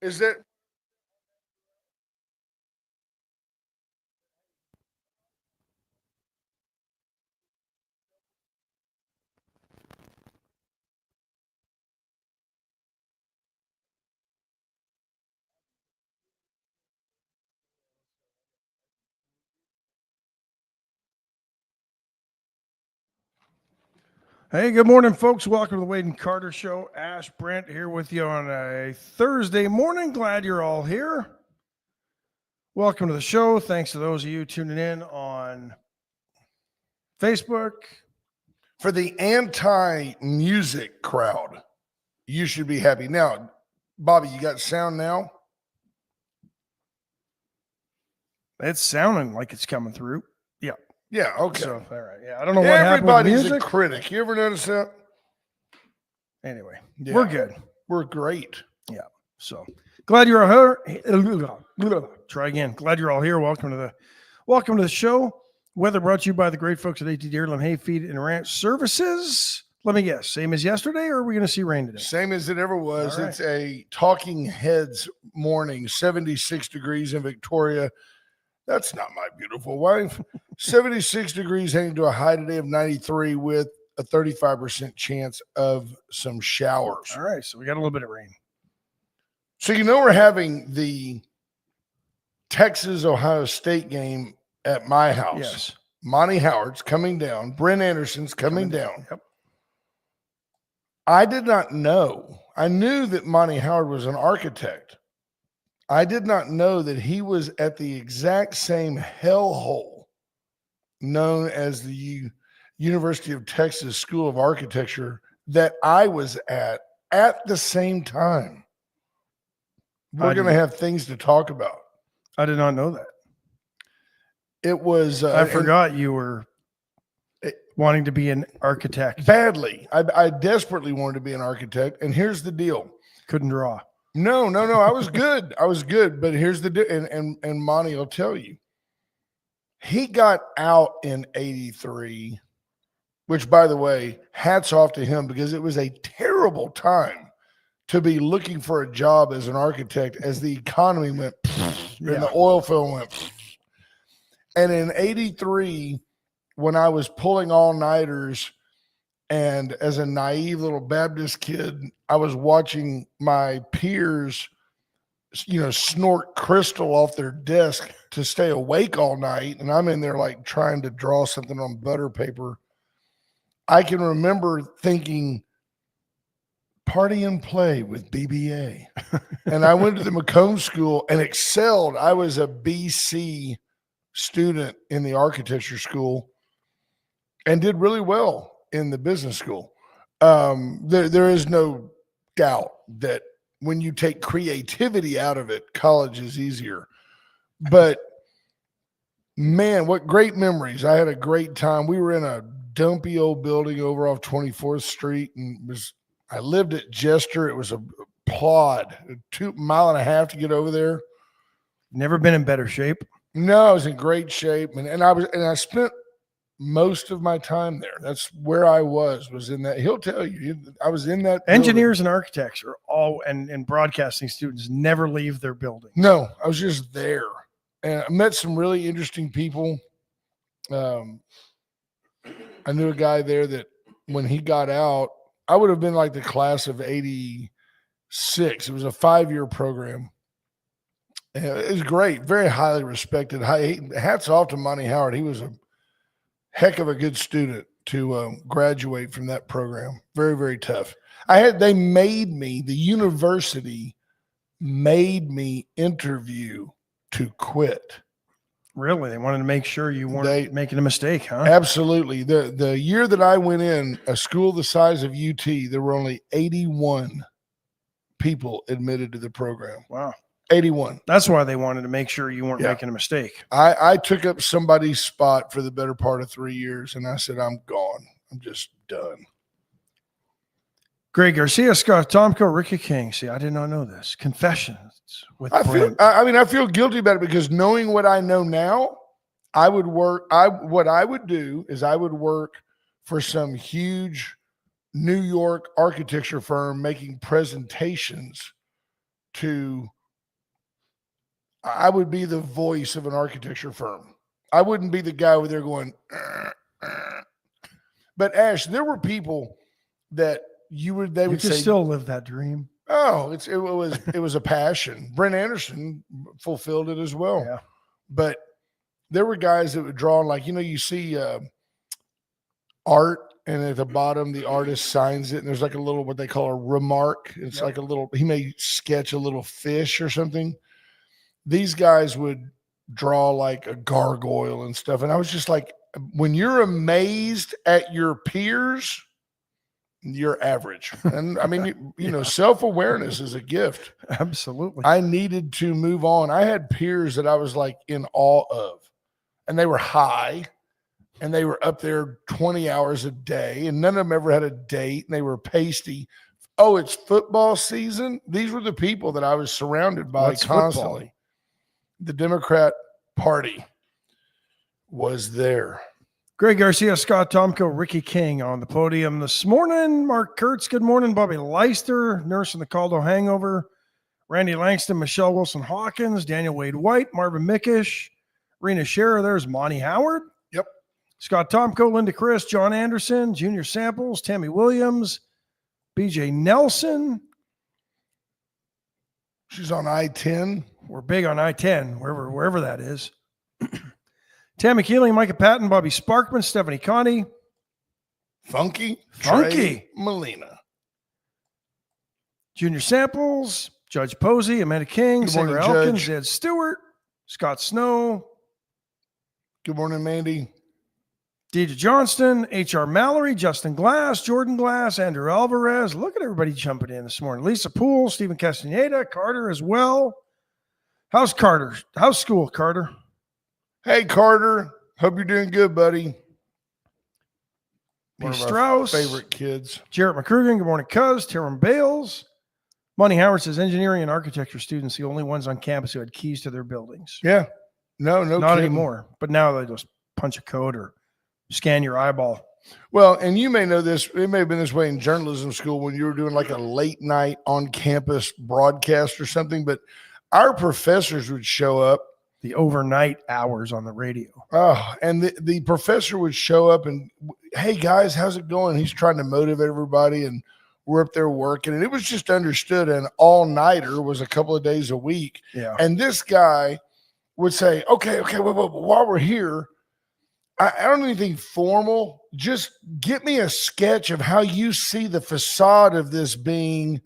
Is that Hey, good morning, folks. Welcome to the Wade and Carter Show. Ash Brent here with you on a Thursday morning. Glad you're all here. Welcome to the show. Thanks to those of you tuning in on Facebook. for the anti-music crowd? You should be happy. Now, Bobby, you got sound now? It's sounding like it's coming through. Yeah. Yeah, okay. So, all right. Yeah. I don't know what happened with Everybody's a music. critic. You ever notice that? Anyway, Yeah. we're good. We're great. Yeah. So glad you're all here. Try again. Glad you're all here. Welcome to the show. Weather brought to you by the great folks at AT Deerland Hay Feed and Ranch Services. Let me guess, same as yesterday, or are we going to see rain today? Same as it ever was. All right. It's a talking heads morning, 76 degrees in Victoria. That's not my beautiful wife. 76 degrees heading to a high today of 93 with a 35% chance of some showers. All right, so we got a little bit of rain. So we're having the Texas-Ohio State game at my house. Yes. Monty Howard's coming down. Brent Anderson's coming down. Yep. I did not know. I knew that Monty Howard was an architect. I did not know that he was at the exact same hellhole known as the University of Texas School of Architecture that I was at the same time. We're going to have things to talk about. I did not know that. It was. I forgot you were wanting to be an architect. Badly. I desperately wanted to be an architect. And here's the deal. Couldn't draw. No. I was good. But here's the deal. And Monty will tell you. He got out in 83, which, by the way, hats off to him because it was a terrible time to be looking for a job as an architect as the economy went and the oil field went. And in 83, when I was pulling all-nighters and as a naive little Baptist kid, I was watching my peers, snort crystal off their desk to stay awake all night. And I'm in there like trying to draw something on butter paper. I can remember thinking, party and play with BBA. And I went to the Macomb School and excelled. I was a BC student in the architecture school and did really well in the business school. There is no doubt that when you take creativity out of it, college is easier. But man, what great memories. I had a great time. We were in a dumpy old building over off 24th Street and I lived at Jester. It was a plod, 2.5 miles to get over there. Never been in better shape. No, I was in great shape. And I spent most of my time there. That's where I was in that. He'll tell you, I was in that. Engineers and architects are all, and broadcasting students never leave their building. No, I was just there. And I met some really interesting people. I knew a guy there that when he got out, I would have been like the class of 86. It was a 5-year program. And it was great, very highly respected. Hats off to Monty Howard. He was a heck of a good student to graduate from that program. Very, very tough. The university made me interview to quit. Really? They wanted to make sure you weren't making a mistake, huh? Absolutely. The year that I went in, a school the size of UT, there were only 81 people admitted to the program. Wow. 81. That's why they wanted to make sure you weren't making a mistake. I took up somebody's spot for the better part of 3 years, and I said, I'm gone. I'm just done. Greg Garcia, Scott Tomko, Ricky King. See, I did not know this. Confessions with Brent. I feel guilty about it because knowing what I know now, I would work. What I would do is I would work for some huge New York architecture firm making presentations to, I would be the voice of an architecture firm. I wouldn't be the guy over there going, But Ash, there were people that they would say, still live that dream. oh, it was a passion. Brent Anderson fulfilled it as well. Yeah. But there were guys that would draw, like, you see art, and at the bottom the artist signs it, and there's like a little, what they call a remark. It's like a little, he may sketch a little fish or something. These guys would draw like a gargoyle and stuff. And I was just like, when you're amazed at your peers, you're average. And I mean, self-awareness is a gift. Absolutely. I needed to move on. I had peers that I was like in awe of, and they were high, and they were up there 20 hours a day, and none of them ever had a date, and they were pasty. Oh, it's football season. These were the people that I was surrounded by constantly. Football? The Democrat Party was there. Greg Garcia, Scott Tomko, Ricky King on the podium this morning. Mark Kurtz, good morning. Bobby Leister, nursing the Caldo hangover. Randy Langston, Michelle Wilson-Hawkins, Daniel Wade-White, Marvin Mickish, Rena Scherer. There's Monty Howard. Yep. Scott Tomko, Linda Chris, John Anderson, Junior Samples, Tammy Williams, BJ Nelson. She's on I-10. We're big on I-10, wherever that is. Tammy Keeling, Micah Patton, Bobby Sparkman, Stephanie Connie. Funky. Trey Molina. Junior Samples, Judge Posey, Amanda King, Sarah Elkins, Ed Stewart, Scott Snow. Good morning, Mandy. Deidre Johnston, H.R. Mallory, Justin Glass, Jordan Glass, Andrew Alvarez. Look at everybody jumping in this morning. Lisa Poole, Stephen Castaneda, Carter as well. How's Carter? How's school, Carter? Hey, Carter. Hope you're doing good, buddy. P. Strauss. Favorite kids. Jarrett McCrugan. Good morning, Cuz. Tyrone Bales. Monty Howard says engineering and architecture students, the only ones on campus who had keys to their buildings. Yeah. No Not kidding. anymore. But now they just punch a code or scan your eyeball. Well, and you may know this, it may have been this way in journalism school when you were doing like a late night on campus broadcast or something, but our professors would show up. The overnight hours on the radio. Oh, and the professor would show up and, hey guys, how's it going? He's trying to motivate everybody, and we're up there working. And it was just understood an all-nighter was a couple of days a week. Yeah. And this guy would say, okay, while we're here, I don't need anything formal. Just get me a sketch of how you see the facade of this being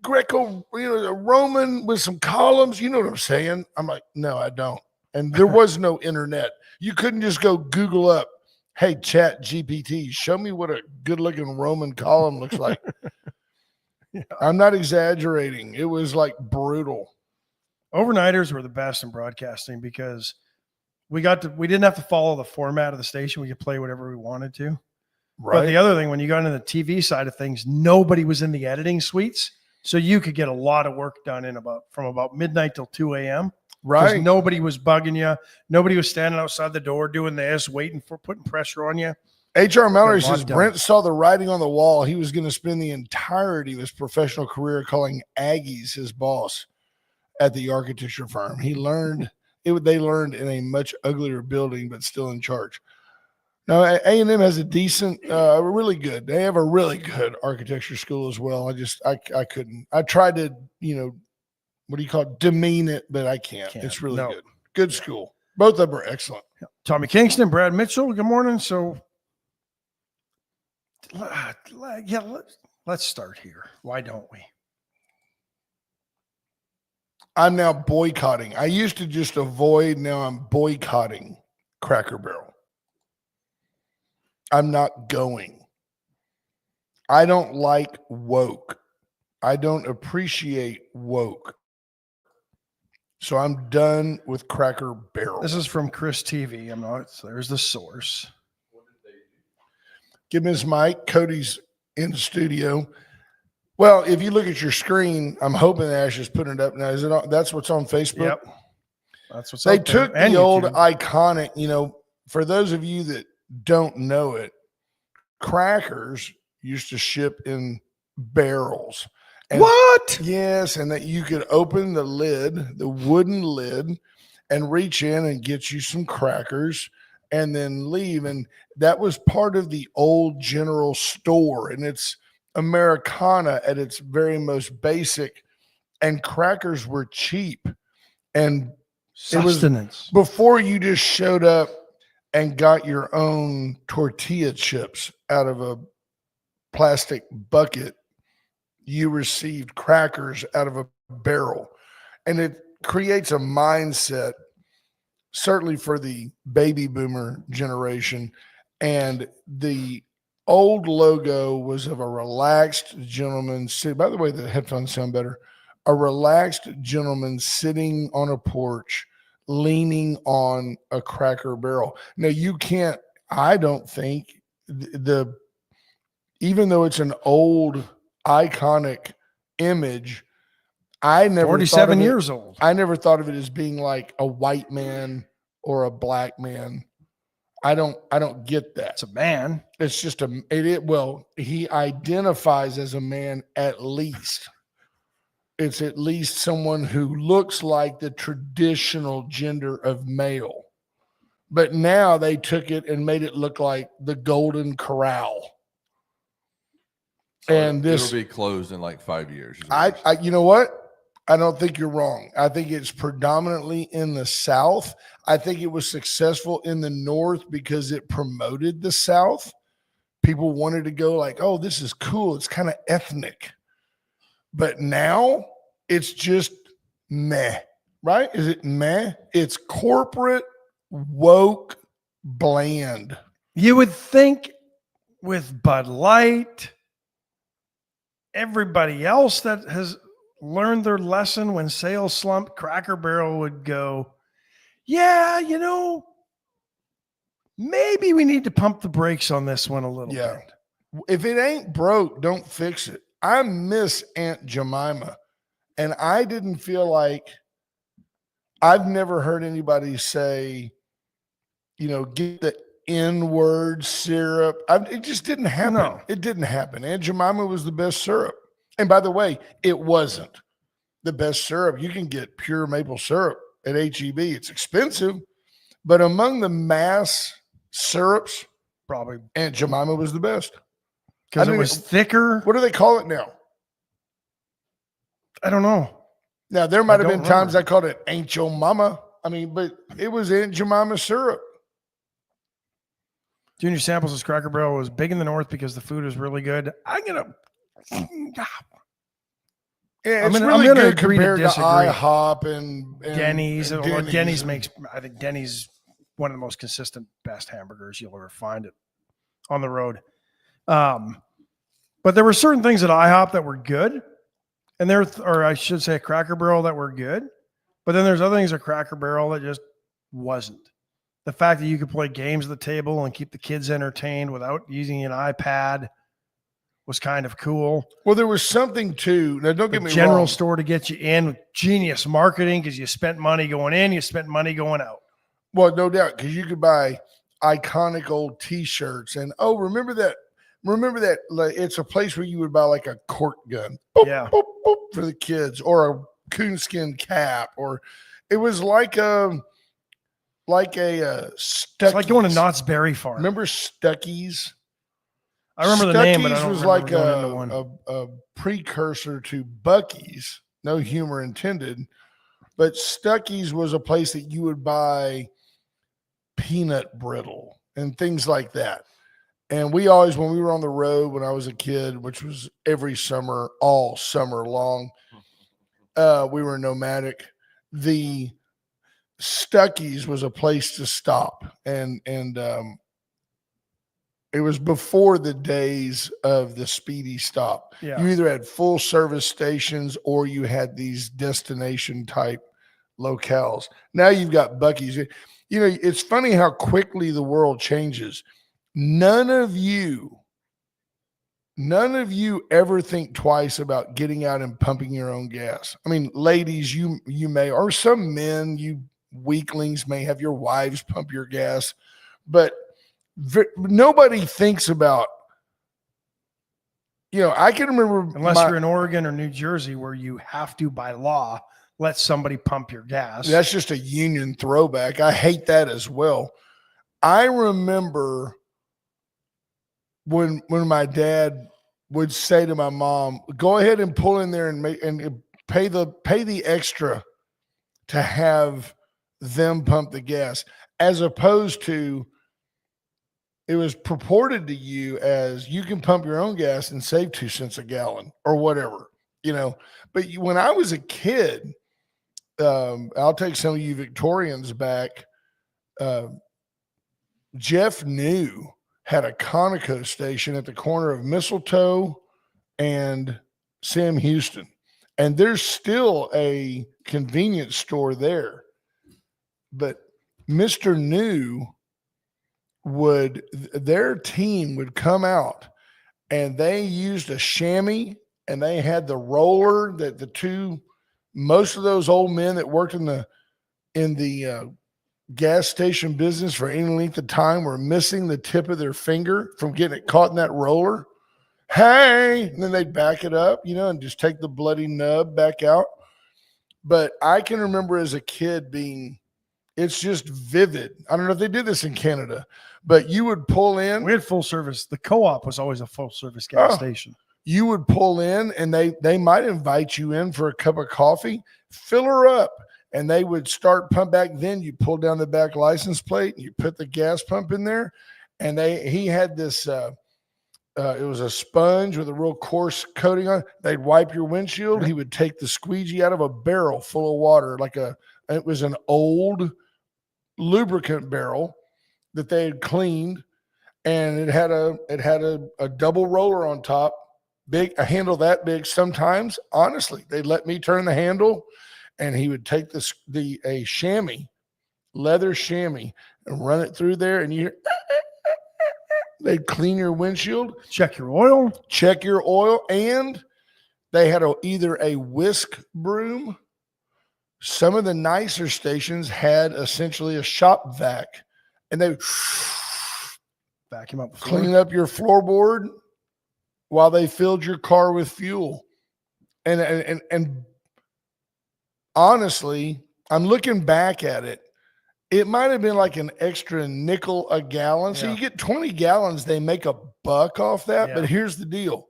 Greco, Roman with some columns. You know what I'm saying? I'm like, no, I don't. And there was no internet. You couldn't just go Google up, hey, Chat GPT, show me what a good-looking Roman column looks like. Yeah. I'm not exaggerating. It was like brutal. Overnighters were the best in broadcasting because we didn't have to follow the format of the station. We could play whatever we wanted to. Right. But the other thing, when you got into the TV side of things, nobody was in the editing suites. So you could get a lot of work done from about midnight till 2 a.m. Right. Nobody was bugging you. Nobody was standing outside the door doing this, waiting for putting pressure on you. H.R. Mallory says Brent saw the writing on the wall. He was going to spend the entirety of his professional career calling Aggies his boss at the architecture firm. They learned in a much uglier building, but still in charge. Now, A&M has a decent, really good. They have a really good architecture school as well. I couldn't. I tried to, what do you call it? Demean it, but I can't. It's really good. Good school. Both of them are excellent. Tommy Kingston, Brad Mitchell. Good morning. So, let's start here. Why don't we? I'm now boycotting. I used to just avoid. Now I'm boycotting Cracker Barrel. I'm not going. I don't like woke. I don't appreciate woke. So I'm done with Cracker Barrel. This is from Chris TV. There's the source. Give me his mic. Cody's in the studio. Well, if you look at your screen, I'm hoping Ash is putting it up now. Is it on? That's what's on Facebook? Yep. That's what's they up there. took the old iconic, for those of you that don't know it, crackers used to ship in barrels. And What? yes, and that you could open the lid, the wooden lid, and reach in and get you some crackers and then leave. And that was part of the old general store. And it's Americana at its very most basic. And crackers were cheap. And it was Sustenance. before you just showed up and got your own tortilla chips out of a plastic bucket. You received crackers out of a barrel. And it creates a mindset, certainly for the baby boomer generation. And the old logo was of a relaxed gentleman. By the way, the headphones sound better. A relaxed gentleman sitting on a porch, leaning on a cracker barrel. Now, you can't, I don't think, even though it's an old, iconic image, I never 47 years old. I never thought of it as being like a white man or a black man. I don't get that. It's a man. It's just well, he identifies as a man at least. It's at least someone who looks like the traditional gender of male. But now they took it and made it look like the Golden Corral. So And this it'll be closed in like 5 years. you know what? I don't think you're wrong. I think it's predominantly in the South. I think it was successful in the North because it promoted the South. People wanted to go like, oh, this is cool. It's kind of ethnic. But now it's just meh, right? Is it meh? It's corporate, woke, bland. You would think with Bud Light, everybody else that has learned their lesson when sales slumped, Cracker Barrel would go, yeah, maybe we need to pump the brakes on this one a little bit. If it ain't broke, don't fix it. I miss Aunt Jemima. And I didn't feel like, I've never heard anybody say, get the N-word syrup. It just didn't happen. No. It didn't happen. Aunt Jemima was the best syrup. And by the way, it wasn't the best syrup. You can get pure maple syrup at H-E-B. It's expensive. But among the mass syrups, Probably Aunt Jemima was the best. because it was thicker. What do they call it now? I don't know. Now, there might have been don't times remember. I called it Ain't Your Mama. But it was Aunt Jemima syrup. Junior Samples' Cracker Barrel was big in the North because the food was really good. I'm gonna Yeah, I'm it's gonna- really I'm gonna good agree to compared to disagree. IHOP and Denny's. and Well, Denny's and- makes. I think Denny's one of the most consistent, best hamburgers you'll ever find it on the road. But there were certain things at IHOP that were good, and or I should say, Cracker Barrel that were good. But then there's other things at Cracker Barrel that just wasn't. The fact that you could play games at the table and keep the kids entertained without using an iPad was kind of cool. Well, there was something too. Now, don't get The me general wrong. store to get you in with genius marketing because you spent money going in, you spent money going out. Well, no doubt, because you could buy iconic old T-shirts and remember that. Like, it's a place where you would buy like a cork gun, boop, Yeah. boop, boop, for the kids, or a coonskin cap, or it was like a Stuckey's. It's like going to Knott's Berry Farm. Remember Stuckey's? I remember the name, but I Stuckey's don't was remember like going into one. a precursor to Bucky's. No humor intended, but Stuckey's was a place that you would buy peanut brittle and things like that. And we always, when we were on the road when I was a kid, which was every summer, all summer long, we were nomadic. The Stuckey's was a place to stop, and it was before the days of the speedy stop. Yeah. You either had full service stations or you had these destination type locales. Now you've got Buc-ee's. It's funny how quickly the world changes. None of you ever think twice about getting out and pumping your own gas. Ladies, you may, or some men, you weaklings may have your wives pump your gas, but nobody thinks about I can remember Unless you're in Oregon or New Jersey where you have to, by law, let somebody pump your gas. That's just a union throwback. I hate that as well. I remember when my dad would say to my mom, "Go ahead and pull in there and pay the extra to have them pump the gas," as opposed to it was purported to you as you can pump your own gas and save 2 cents a gallon or whatever, But when I was a kid, I'll take some of you Victorians back. Jeff New had a Conoco station at the corner of Mistletoe and Sam Houston. And there's still a convenience store there. But Mr. New their team would come out and they used a chamois and they had the roller that most of those old men that worked in the gas station business for any length of time were missing the tip of their finger from getting it caught in that roller. Hey, and then they'd back it up, and just take the bloody nub back out. But I can remember as a kid it's just vivid. I don't know if they did this in Canada, but you would pull in. We had full service. The co-op was always a full service gas station. You would pull in and they might invite you in for a cup of coffee, fill her up, and they would start pump back. Then you pull down the back license plate and you put the gas pump in there. And he had this, it was a sponge with a real coarse coating on it. They'd wipe your windshield. He would take the squeegee out of a barrel full of water, it was an old lubricant barrel that they had cleaned, and it had a double roller on top, a handle that big. Sometimes, honestly, they'd let me turn the handle, and he would take a chamois, leather chamois, and run it through there, and they'd clean your windshield, check your oil, and they had either a whisk broom. Some of the nicer stations had essentially a shop vac, and they vacuum up, clean up your floorboard while they filled your car with fuel. And honestly, I'm looking back at it. It might have been like an extra nickel a gallon. So you get 20 gallons, they make $1 off that. Yeah. But here's the deal.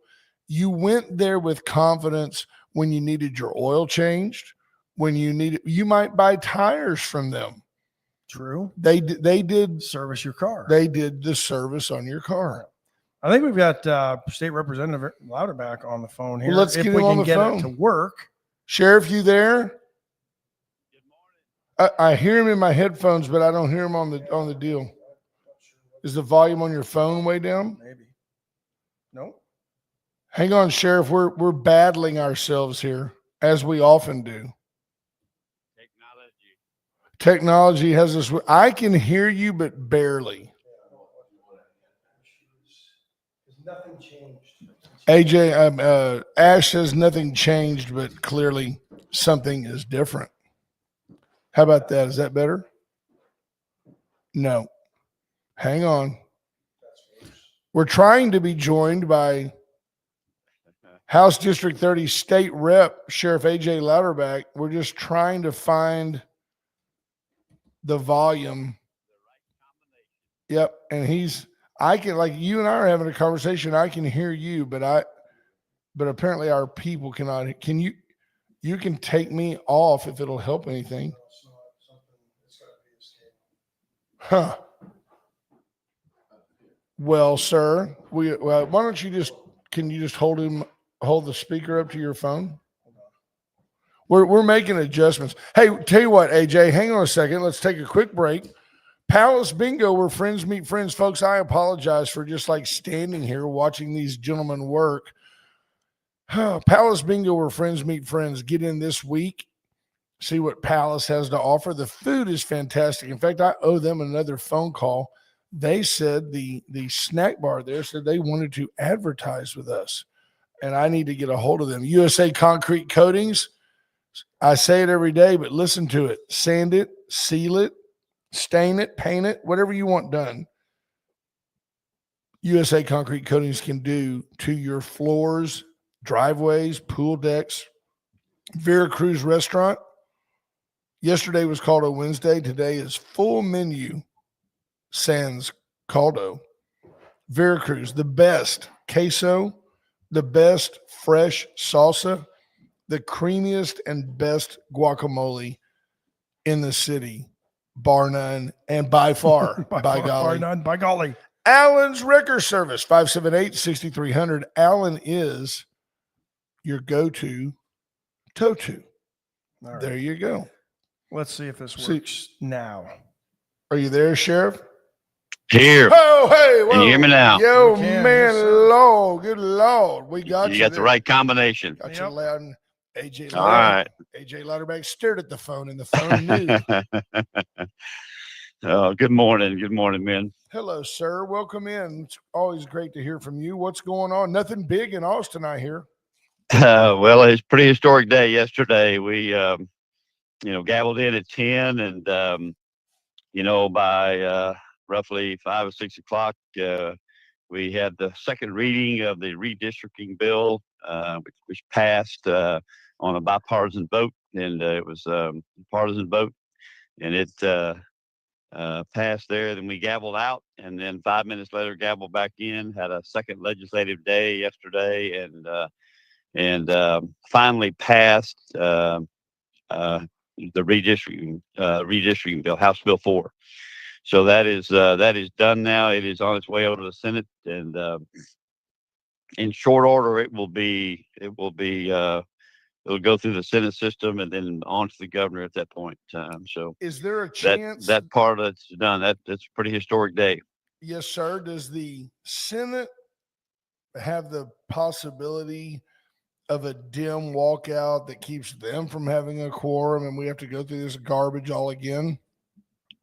You went there with confidence when you needed your oil changed. When you might buy tires from them. True. They did service your car. They did the service on your car. I think we've got State Representative Louderback on the phone here. Well, let's get him on the phone. It to work. Sheriff, you there? Good morning. I hear him in my headphones, but I don't hear him on the deal. Is the volume on your phone way down? Maybe. No. Hang on, Sheriff. We're battling ourselves here, as we often do. Technology has this. I can hear you, but barely. Nothing changed. AJ, Ash says nothing changed, but clearly something is different. How about that? Is that better? No. Hang on. We're trying to be joined by House District 30 State Rep Sheriff AJ Louderback. We're just trying to find the volume. Yep. And I can, like, you and I are having a conversation. I can hear you, but apparently our people cannot. You can take me off if it'll help anything. Huh. Well, sir, why don't you can you just hold the speaker up to your phone? We're making adjustments. Hey, tell you what, AJ, hang on a second. Let's take a quick break. Palace Bingo, where friends meet friends. Folks, I apologize for just like standing here watching these gentlemen work. Palace Bingo, where friends meet friends. Get in this week. See what Palace has to offer. The food is fantastic. In fact, I owe them another phone call. They said the snack bar there said they wanted to advertise with us, and I need to get a hold of them. USA Concrete Coatings. I say it every day, but listen to it. Sand it, seal it, stain it, paint it, whatever you want done. USA Concrete Coatings can do to your floors, driveways, pool decks. Veracruz Restaurant. Yesterday was Caldo Wednesday. Today is full menu sans Caldo. Veracruz, the best queso, the best fresh salsa, the creamiest and best guacamole in the city, bar none, and by far, by golly. none, by golly. Allen's Wrecker Service, 578-6300. Allen is your go-to toe-to. All right. There you go. Let's see if this works now. Are you there, Sheriff? Here. Oh, hey, whoa. Can you hear me now? Yo, We can, man, yes, sir. Lord, good Lord. We got you. You got the there. right combination. Got you Yep. loud. And AJ All right. AJ Louderback stared at the phone, and the phone knew. Oh, good morning. Good morning, men. Hello, sir. Welcome in. It's always great to hear from you. What's going on? Nothing big in Austin, I hear. Well, it's a pretty historic day yesterday. We, gabbled in at 10 and, by roughly 5 or 6 o'clock, we had the second reading of the redistricting bill, which passed on a bipartisan vote, and it was a partisan vote, and it passed there. Then we gabbled out, and then 5 minutes later, gabbled back in. Had a second legislative day yesterday, and finally passed the redistricting bill, House Bill 4. So that is done now. It is on its way over to the Senate, and in short order, it'll go through the Senate system and then on to the governor at that point in time. So Is there a chance that part of it's done? That's a pretty historic day. Yes, sir. Does the Senate have the possibility of a dim walkout that keeps them from having a quorum and we have to go through this garbage all again?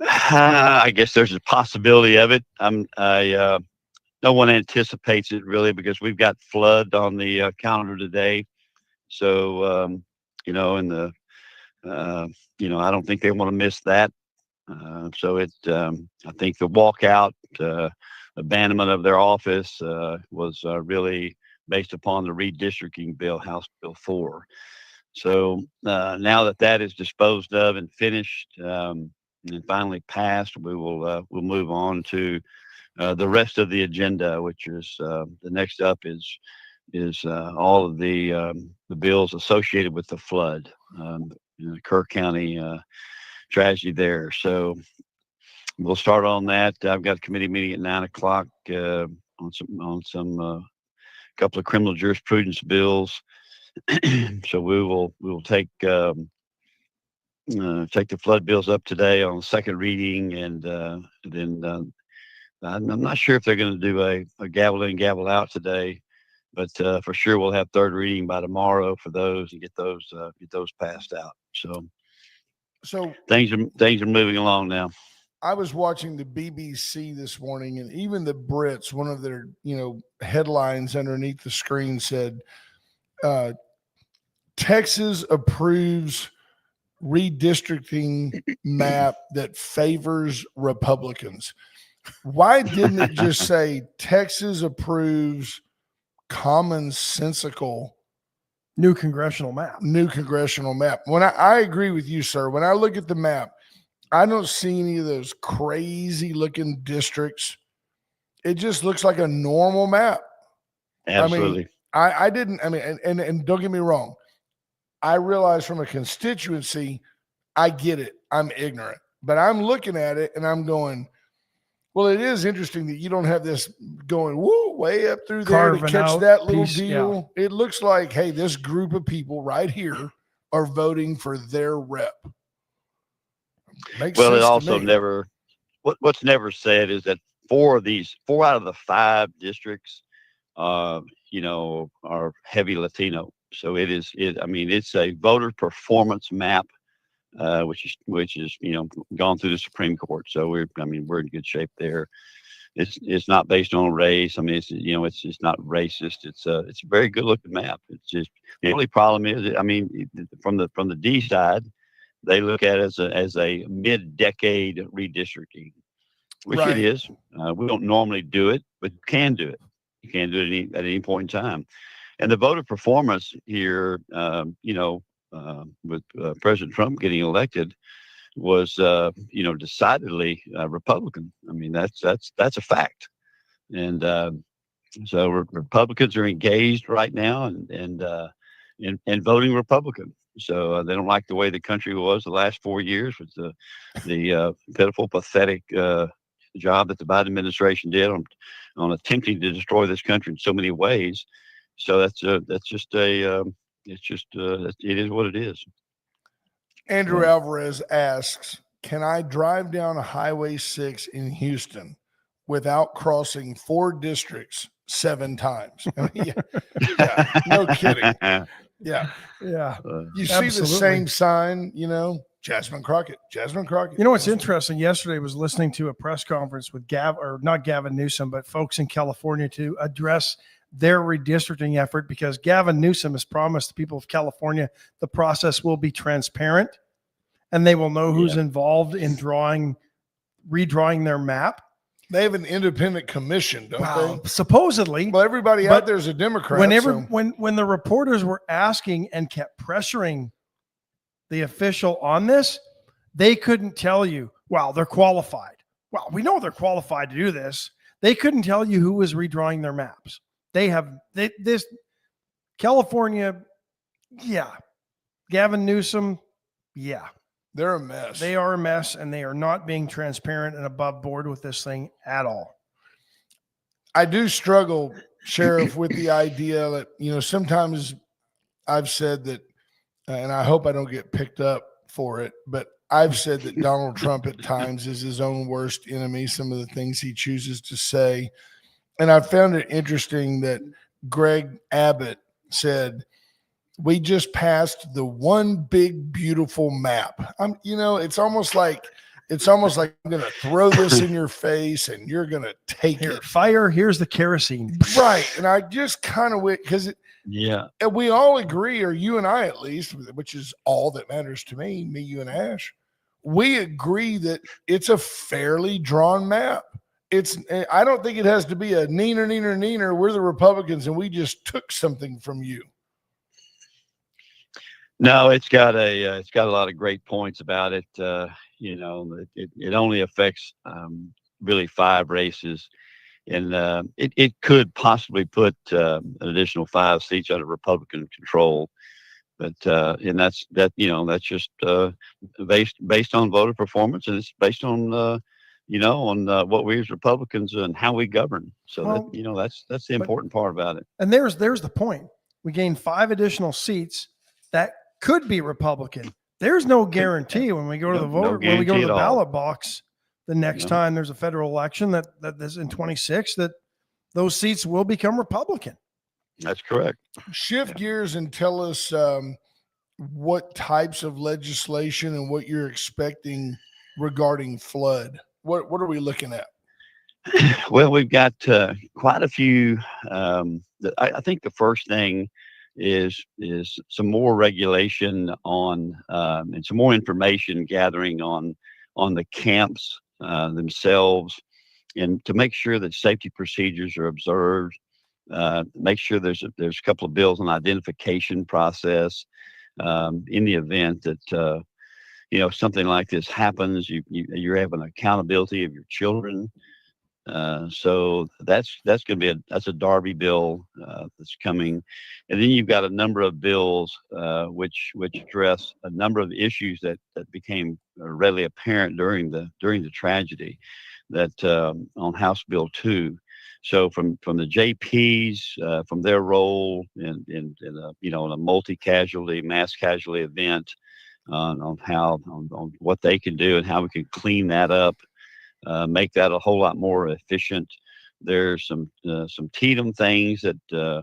I guess there's a possibility of it. No one anticipates it really because we've got flood on the calendar today. So, I don't think they want to miss that. I think the walkout, abandonment of their office was really based upon the redistricting bill, House Bill 4. So now that is disposed of and finished and finally passed, we'll move on to the rest of the agenda, which is the next up is all of the bills associated with the flood, the Kerr County tragedy there. So we'll start on that. I've got a committee meeting at 9 o'clock on some couple of criminal jurisprudence bills. So we will take the flood bills up today on second reading, and then I'm not sure if they're going to do a gavel in, gavel out today, but for sure we'll have third reading by tomorrow for those and get those passed out. So things are moving along now. I was watching the BBC this morning, and even the Brits, one of their headlines underneath the screen said, Texas approves redistricting map that favors Republicans. Why didn't it just say Texas approves commonsensical New congressional map? When I agree with you, sir. When I look at the map, I don't see any of those crazy looking districts. It just looks like a normal map. Absolutely. And don't get me wrong. I realize from a constituency, I get it. I'm ignorant, but I'm looking at it and I'm going, well, it is interesting that you don't have this going way up through there to catch that little deal. Yeah. It looks like, hey, this group of people right here are voting for their rep. Well, it also never, what's never said is that four out of the 5 districts, are heavy Latino. So it's a voter performance map, which is gone through the Supreme Court. So we're in good shape there. It's not based on race. It's not racist. It's a very good looking map. It's just the only problem is, from the D side, they look at it as a mid-decade redistricting. which Right. it is. We don't normally do it, but you can do it. You can do it at any point in time. And the voter performance here, with President Trump getting elected, was decidedly Republican. I mean, that's a fact. And so Republicans are engaged right now and voting Republican. So they don't like the way the country was the last 4 years with the pitiful, pathetic job that the Biden administration did on attempting to destroy this country in so many ways. So it is what it is. Andrew Alvarez asks, can I drive down Highway 6 in Houston without crossing 4 districts 7 times? I mean, yeah, no kidding. Yeah. Yeah. You see Absolutely. the same sign, Jasmine Crockett. You know what's interesting? Yesterday I was listening to a press conference with not Gavin Newsom, but folks in California to address their redistricting effort, because Gavin Newsom has promised the people of California the process will be transparent and they will know who's involved in redrawing their map. They have an independent commission, don't they? Supposedly. Well, everybody out there is a Democrat. When the reporters were asking and kept pressuring the official on this, they couldn't tell you, well, they're qualified. Well, we know they're qualified to do this. They couldn't tell you who was redrawing their maps. This California, yeah. Gavin Newsom, yeah. They're a mess. They are a mess, and they are not being transparent and above board with this thing at all. I do struggle, Sheriff, with the idea that, sometimes I've said that, and I hope I don't get picked up for it, but I've said that Donald Trump at times is his own worst enemy, some of the things he chooses to say. And I found it interesting that Greg Abbott said, we just passed the one big, beautiful map. It's almost like I'm going to throw this in your face and you're going to take it. Fire. Here's the kerosene. Right. And I just kind of went, because we all agree, or you and I at least, which is all that matters to me, you and Ash, we agree that it's a fairly drawn map. I don't think it has to be a neener. We're the Republicans and we just took something from you. No, it's got a lot of great points about it. It only affects really 5 races, and it could possibly put an additional 5 seats under Republican control. But and that's just based on voter performance, and it's based on what we as Republicans and how we govern. So that's the important part about it. And there's the point. We gained 5 additional seats that could be Republican. There's no guarantee when we go to the when we go to the ballot box the next time there's a federal election that is in 26, that those seats will become Republican. That's correct. Shift gears and tell us what types of legislation and what you're expecting regarding flood. What are we looking at? Well, we've got quite a few. I think the first thing is some more regulation on and some more information gathering on the camps themselves, and to make sure that safety procedures are observed. Make sure there's a couple of bills on identification process in the event that something like this happens. You're having accountability of your children. So that's going to be a Darby bill that's coming, and then you've got a number of bills which address a number of issues that became readily apparent during the tragedy, that on House Bill 2. So from the JPs, from their role in a multi-casualty, mass casualty event, on what they can do and how we can clean that up. Make that a whole lot more efficient. There's some Tatum things that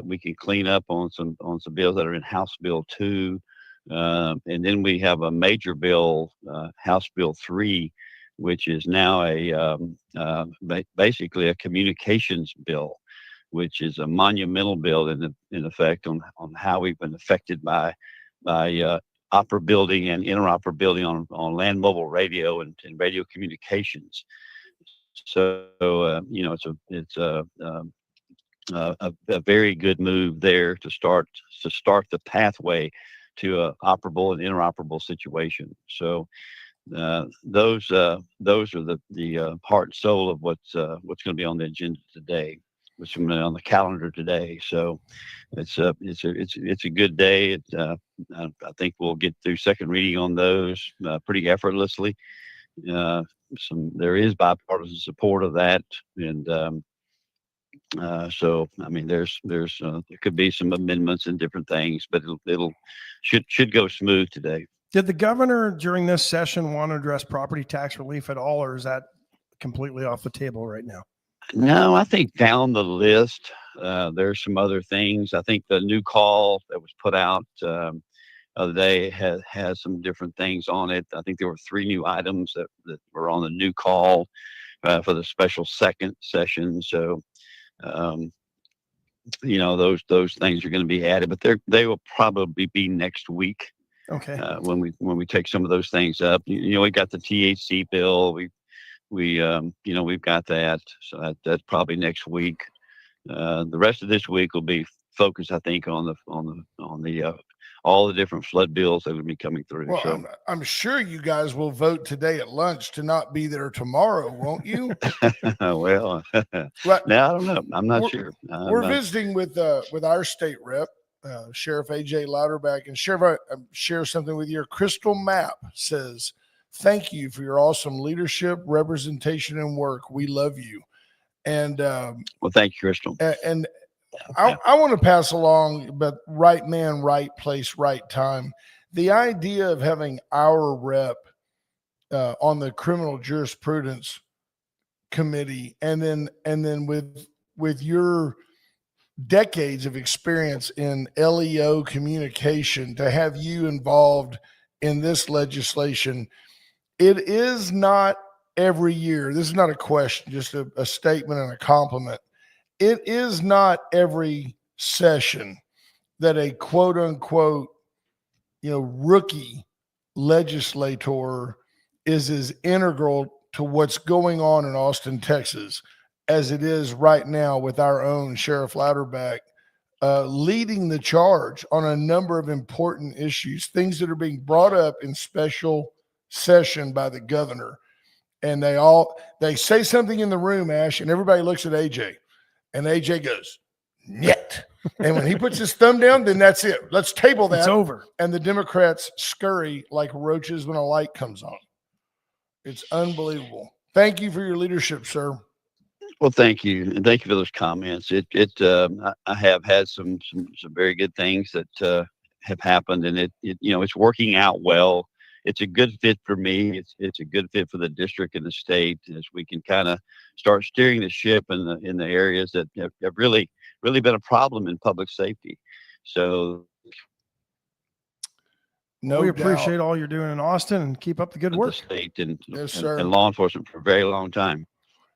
we can clean up on some bills that are in House Bill 2, and then we have a major bill, House Bill 3, which is now basically a communications bill, which is a monumental bill in effect on how we've been affected by operability and interoperability on land mobile radio and radio communications. So it's a very good move there to start the pathway to a operable and interoperable situation. So those are the heart and soul of what's going to be on the agenda today, what's going to be on the calendar today. So it's a good day. I think we'll get through second reading on those pretty effortlessly. There is bipartisan support of that, and so I mean, there could be some amendments and different things, but should go smooth today. Did the governor during this session want to address property tax relief at all, or is that completely off the table right now? No, I think down the list, there's some other things. I think the new call that was put out the other day has some different things on it. I think there were 3 new items that were on the new call for the special second session. So, those things are going to be added, but they will probably be next week. Okay. When we take some of those things up, we got the THC bill. We've got that. So that's probably next week. The rest of this week will be focused, I think, on the all the different flood bills that will be coming through. Well, So I'm sure you guys will vote today at lunch to not be there tomorrow, won't you? well, Right. now I don't know. I'm not sure. We're visiting with our state rep, Sheriff AJ Louderback, and Sheriff, I share something with you. Crystal Map says, "Thank you for your awesome leadership, representation, and work. We love you." And well, thank you, Crystal. And I want to pass along, but right man, right place, right time. The idea of having our rep on the criminal jurisprudence committee, and then with your decades of experience in LEO communication, to have you involved in this legislation, it is not every year. This is not a question, just a statement and a compliment. It is not every session that a quote unquote, rookie legislator is as integral to what's going on in Austin, Texas, as it is right now with our own Sheriff Louderback leading the charge on a number of important issues, things that are being brought up in special session by the governor. And they say something in the room, Ash, and everybody looks at AJ. And AJ goes, "Nyet." And when he puts his thumb down, then that's it. Let's table that. It's over. And the Democrats scurry like roaches when a light comes on. It's unbelievable. Thank you for your leadership, sir. Well, thank you, and thank you for those comments. I have had some very good things that have happened, and it's working out well. It's a good fit for me. It's a good fit for the district and the state, as we can kind of start steering the ship in the areas that have really been a problem in public safety. So, we appreciate all you're doing in Austin, and keep up the good work. The state and, yes, sir. and law enforcement for a very long time.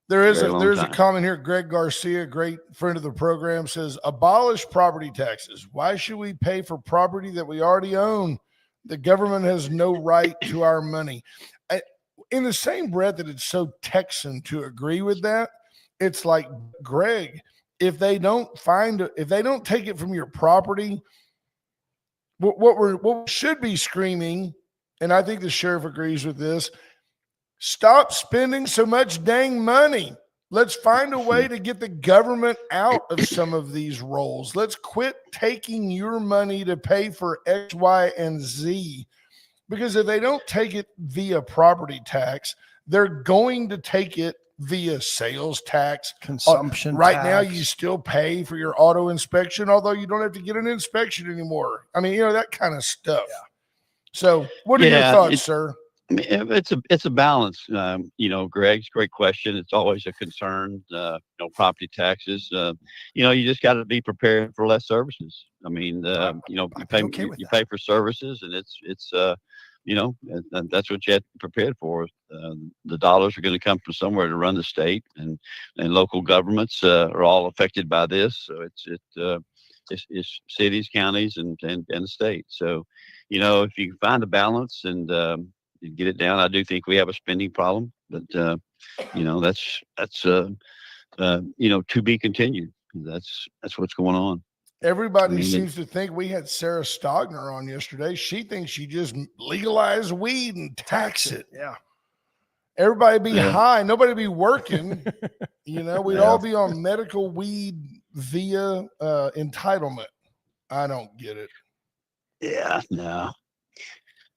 There's a comment here. Greg Garcia, great friend of the program, says, "Abolish property taxes. Why should we pay for property that we already own? The government has no right to our money." In the same breath that it's so Texan to agree with that, it's like, Greg, if they don't take it from your property, what we should be screaming, and I think the sheriff agrees with this, stop spending so much dang money. Let's find a way to get the government out of some of these roles. Let's quit taking your money to pay for X, Y, and Z. Because if they don't take it via property tax, they're going to take it via sales tax, consumption right tax. Now, you still pay for your auto inspection, although you don't have to get an inspection anymore. I mean, that kind of stuff. Yeah. So what are your thoughts, sir? I mean, it's a balance. Greg, it's a great question. It's always a concern. Property taxes. You just got to be prepared for less services. I mean, you pay for services, and it's and that's what you have to be prepared for. The dollars are going to come from somewhere to run the state, and local governments are all affected by this. So it's cities, counties, and the state. So, if you can find a balance and get it down. I do think we have a spending problem, but that's to be continued. That's what's going on. Everybody I mean, seems to think we had Sarah Stogner on yesterday. She thinks she just legalize weed and tax it. Yeah. Everybody be Yeah. high, nobody be working. We'd Yeah. all be on medical weed via entitlement. I don't get it. Yeah, no.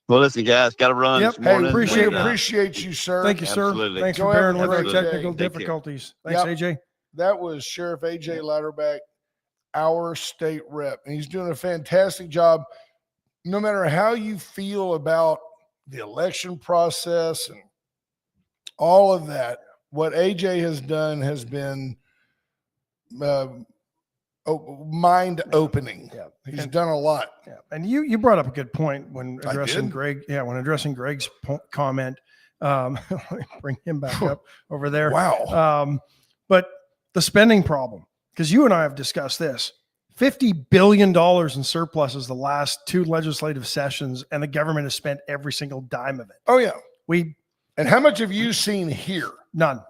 Well, listen, guys, got to run Yep. this Hey, morning. appreciate We it. appreciate you, sir. Thank you, sir. Absolutely. Thanks Go for have bearing a with our great day. technical Take care. difficulties. Thanks, Yep. AJ. That was Sheriff AJ Louderback, our state rep, and he's doing a fantastic job. No matter how you feel about the election process and all of that, what AJ has done has been mind opening. Yeah. He's done a lot. Yeah. And you brought up a good point when I addressing did. Greg. Yeah. When addressing Greg's comment, let me bring him back up over there. Wow. But the spending problem, because you and I have discussed this, $50 billion in surpluses the last 2 legislative sessions, and the government has spent every single dime of it. Oh, yeah. And how much have you seen here? None.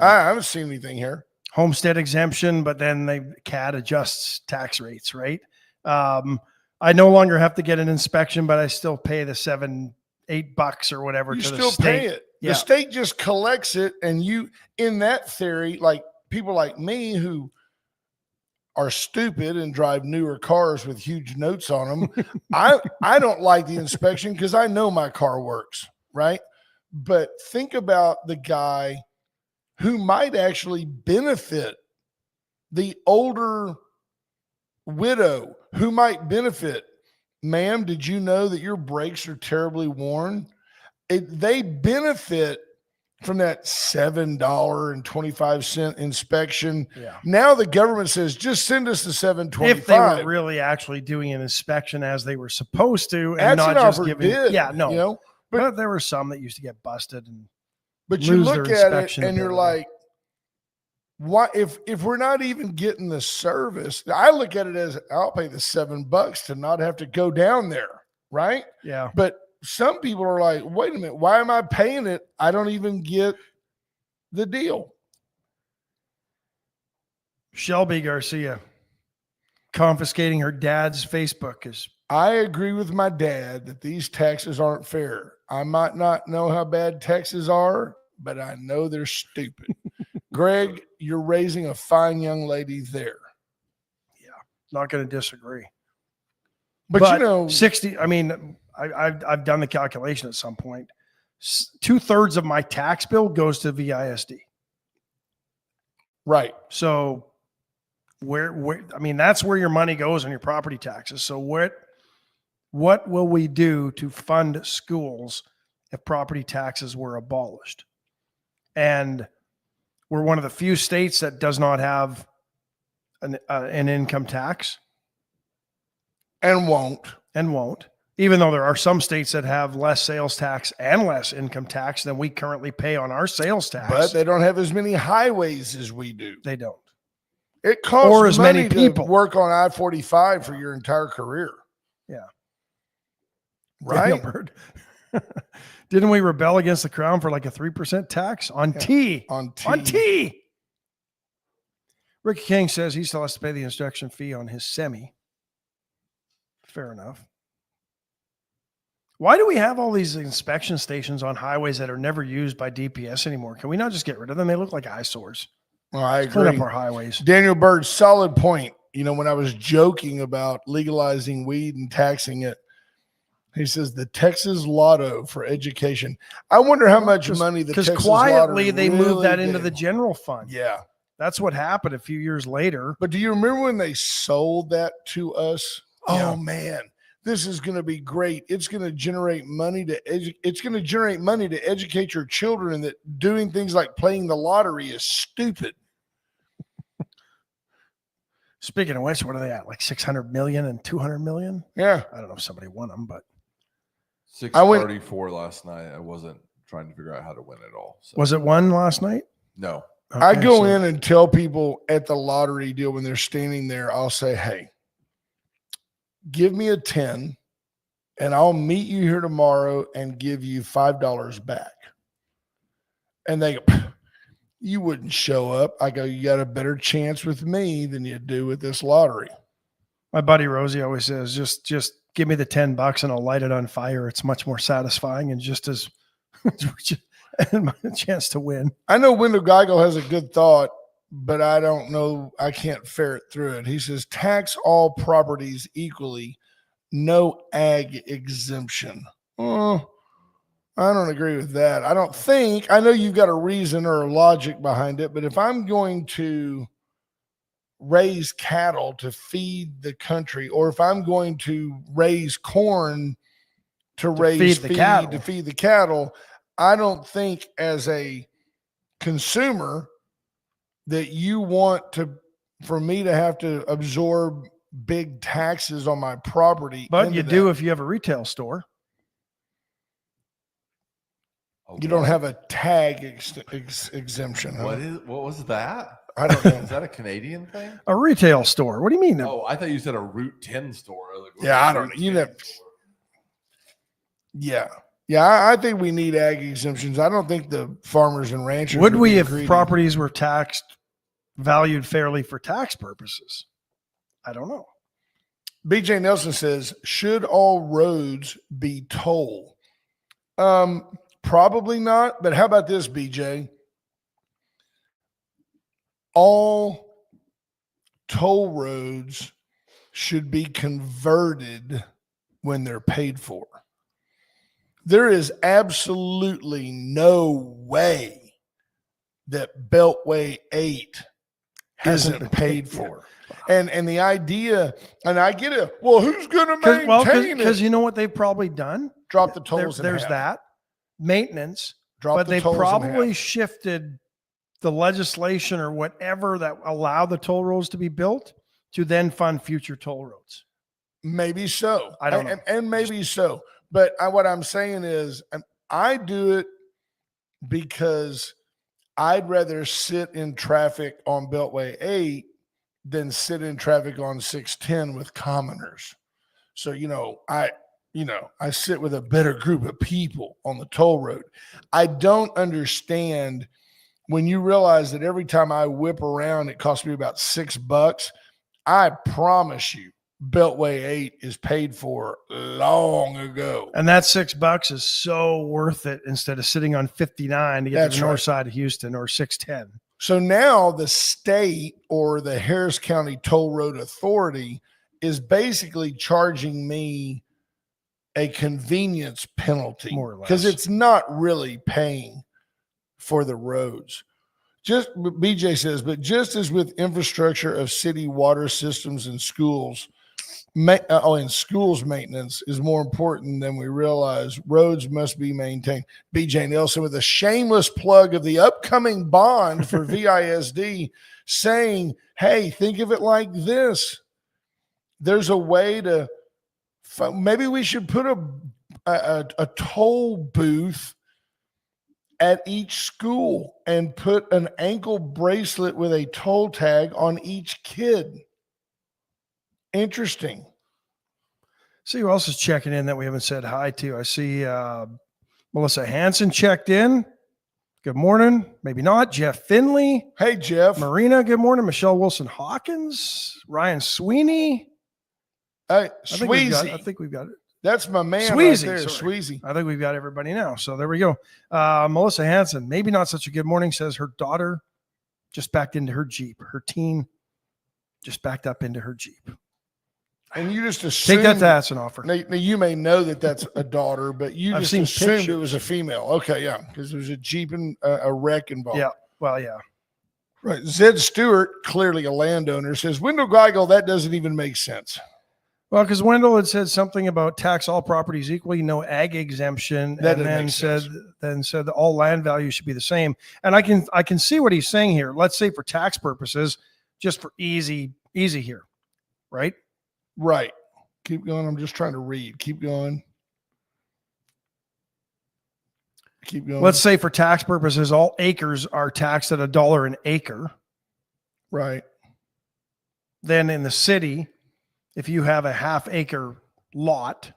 I haven't seen anything here. Homestead exemption, but then CAD adjusts tax rates, right? I no longer have to get an inspection, but I still pay the $7-8 or whatever You to the still state. pay it. Yeah. The state just collects it, and you, in that theory, like people like me who are stupid and drive newer cars with huge notes on them, I don't like the inspection because I know my car works, right? But think about the guy who might actually benefit, the older widow who might benefit. Ma'am, did you know that your brakes are terribly worn? They benefit from that $7.25 inspection. Yeah. Now the government says, just send us the $7.25. If they were really actually doing an inspection as they were supposed to, and That's not just giving. did, Yeah, no. but But there were some that used to get busted, and But you lose look their at it inspection and you're ability. like, why if we're not even getting the service? I look at it as I'll pay the $7 to not have to go down there, right? yeah. But some people are like, wait a minute, why am I paying it? I don't even get the deal. Shelby Garcia confiscating her dad's Facebook is. I agree with my dad that these taxes aren't fair. I might not know how bad taxes are, but I know they're stupid. Greg, you're raising a fine young lady there. Not going to disagree. But 60. I mean, I've done the calculation at some point. 2/3 of my tax bill goes to VISD. right. So where I mean, that's where your money goes on your property taxes. So what will we do to fund schools if property taxes were abolished? And we're one of the few states that does not have an income tax And won't. Even though there are some states that have less sales tax and less income tax than we currently pay on our sales tax. But they don't have as many highways as we do. They don't. It costs Or as money many people. to work on I-45 for your entire career. Yeah. Right? Daniel Bird. Didn't we rebel against the crown for like a 3% tax on tea? On On tea. Ricky King says he still has to pay the inspection fee on his semi. Fair enough. Why do we have all these inspection stations on highways that are never used by DPS anymore? Can we not just get rid of them? They look like eyesores. Well, I Clean agree. up our highways. Daniel Bird, solid point. When I was joking about legalizing weed and taxing it, he says the Texas Lotto for education. I wonder how much money the Texas quietly Lottery they moved that into gave. the general fund. Yeah. That's what happened a few years later. But do you remember when they sold that to us? Yeah. Oh man, this is going to be great. It's going to generate money to it's going to generate money to educate your children, and that doing things like playing the lottery is stupid. Speaking of which, what are they at? Like 600 million and 200 million? Yeah. I don't know if somebody won them, but 634 last night. I wasn't trying to figure out how to win it all. So. was it one last night? No. I Okay, go so- in and tell people at the lottery deal when they're standing there, I'll say, hey, give me a 10 and I'll meet you here tomorrow and give you $5 back. And they go, you wouldn't show up. I go, you got a better chance with me than you do with this lottery. My buddy Rosie always says, just give me the $10 and I'll light it on fire. It's much more satisfying and just as and my chance to win. I know Wendell Geigel has a good thought, but I don't know. I can't ferret through it. He says, tax all properties equally, no ag exemption. I don't agree with that. I know you've got a reason or a logic behind it, but if I'm going to raise cattle to feed the country, or if I'm going to raise corn to feed the cattle, I don't think as a consumer that you want for me to have to absorb big taxes on my property. But you do if you have a retail store. You don't have a tag exemption. Huh? What was that? I don't know. Is that a Canadian thing? A retail store. What do you mean? Oh, I thought you said a Route 10 store. Yeah, I don't know. Yeah, I think we need ag exemptions. I don't think the farmers and ranchers would we if properties were valued fairly for tax purposes? I don't know. BJ Nelson says, should all roads be toll? Probably not, but how about this, BJ? All toll roads should be converted when they're paid for. There is absolutely no way that Beltway 8 hasn't been paid for. And the idea, and I get it. Well, who's going to maintain it? Because you know what they've probably done? Drop the tolls. There's that maintenance, but they probably shifted the legislation or whatever that allow the toll roads to be built to then fund future toll roads. Maybe so. I don't know. And maybe so. But what I'm saying is I do it because I'd rather sit in traffic on Beltway 8 than sit in traffic on 610 with commoners. So, I sit with a better group of people on the toll road. I don't understand when you realize that every time I whip around, it costs me about $6. I promise you, Beltway 8 is paid for long ago. And that $6 is so worth it instead of sitting on 59 to get to the north side of Houston or 610. So now the state or the Harris County Toll Road Authority is basically charging me a convenience penalty, more or less, because it's not really paying for the roads. Just BJ says, but just as with infrastructure of city water systems and schools, maintenance is more important than we realize. Roads must be maintained. BJ Nelson with a shameless plug of the upcoming bond for VISD, saying, hey, think of it like this. There's a way to, maybe we should put a toll booth at each school and put an ankle bracelet with a toll tag on each kid. Interesting. See who else is checking in that we haven't said hi to. I see Melissa Hansen checked in. Good morning. Maybe not. Jeff Finley. Hey, Jeff. Marina, good morning. Michelle Wilson-Hawkins. Ryan Sweeney. Hey, Sweezy. I think we've got it. That's my man Sweezy, right there, Sweezy. I think we've got everybody now. So there we go. Melissa Hansen, maybe not such a good morning, says her daughter just backed into her Jeep. Her teen just backed up into her Jeep. And you just assume. Take that as an offer. Now, you may know that that's a daughter, but you just assumed it was a female. Okay, yeah, because there was a Jeep and a wreck involved. Yeah, well, yeah. Right. Zed Stewart, clearly a landowner, says, Wendell Geigel, that doesn't even make sense. Well, because Wendell had said something about tax all properties equally, no ag exemption, and then said that all land values should be the same. And I can see what he's saying here. Let's say for tax purposes, just for easy here, right? Right. Keep going. I'm just trying to read. Keep going. Let's say for tax purposes, all acres are taxed at $1 an acre. Right. Then in the city, if you have a half acre lot,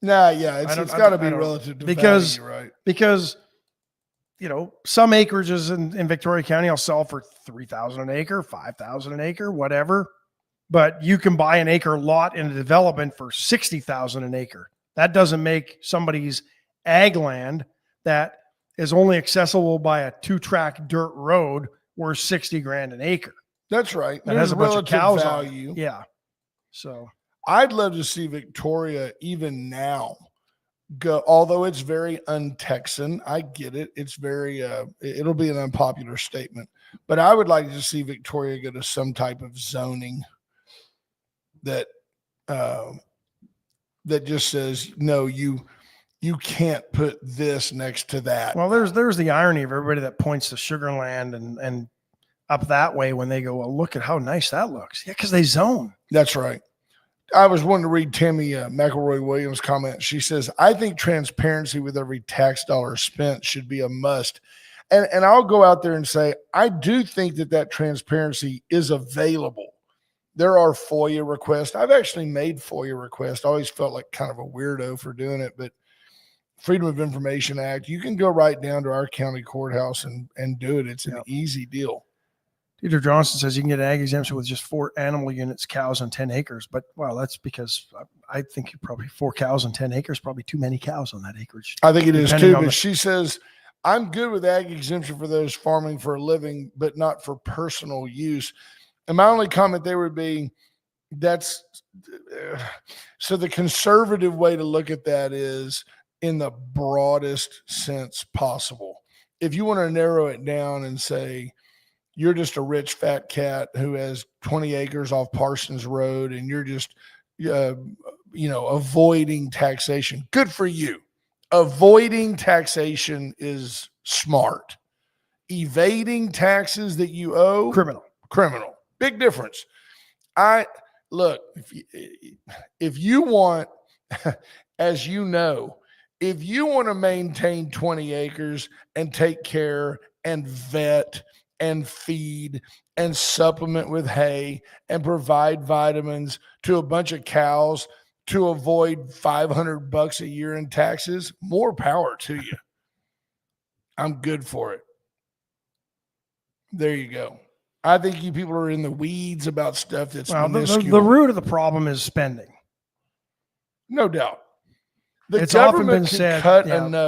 Nah, yeah, I don't- it's I got to don't- be I don't- relative to because- value, right? Because, some acreages in Victoria County will sell for $3,000 an acre, $5,000 an acre, whatever. But you can buy an acre lot in a development for $60,000 an acre. That doesn't make somebody's ag land that is only accessible by a 2-track dirt road worth $60,000 an acre. That's right. That has a bunch of relative cows value. on it. Yeah. So I'd love to see Victoria even now go, although it's very un-Texan. I get it. It's very, it'll be an unpopular statement, but I would like to see Victoria go to some type of zoning that, that just says, no, you can't put this next to that. well, there's the irony of everybody that points to Sugarland and up that way when they go, well, look at how nice that looks. Yeah, because they zone. That's right. I was wanting to read Tammy McElroy Williams' comment. She says, I think transparency with every tax dollar spent should be a must. And I'll go out there and say, I do think that transparency is available. There are FOIA requests. I've actually made FOIA requests. I always felt like kind of a weirdo for doing it, but Freedom of Information Act, you can go right down to our county courthouse and do it. It's an easy deal. Peter Johnson says you can get an ag exemption with just 4 animal units, cows on 10 acres. But, well, that's because I think you probably 4 cows on 10 acres, probably too many cows on that acreage. I think it is too, but the- she says, I'm good with ag exemption for those farming for a living, but not for personal use. And my only comment there would be so the conservative way to look at that is in the broadest sense possible. If you want to narrow it down and say, you're just a rich fat cat who has 20 acres off Parsons Road and you're just, avoiding taxation. Good for you. Avoiding taxation is smart. Evading taxes that you owe, criminal. Big difference. If you want, as you know, if you want to maintain 20 acres and take care and vet and feed and supplement with hay and provide vitamins to a bunch of cows to avoid $500 a year in taxes, more power to you. I'm good for it. There you go. I think you people are in the weeds about stuff that's minuscule. The root of the problem is spending. No doubt. It's often been said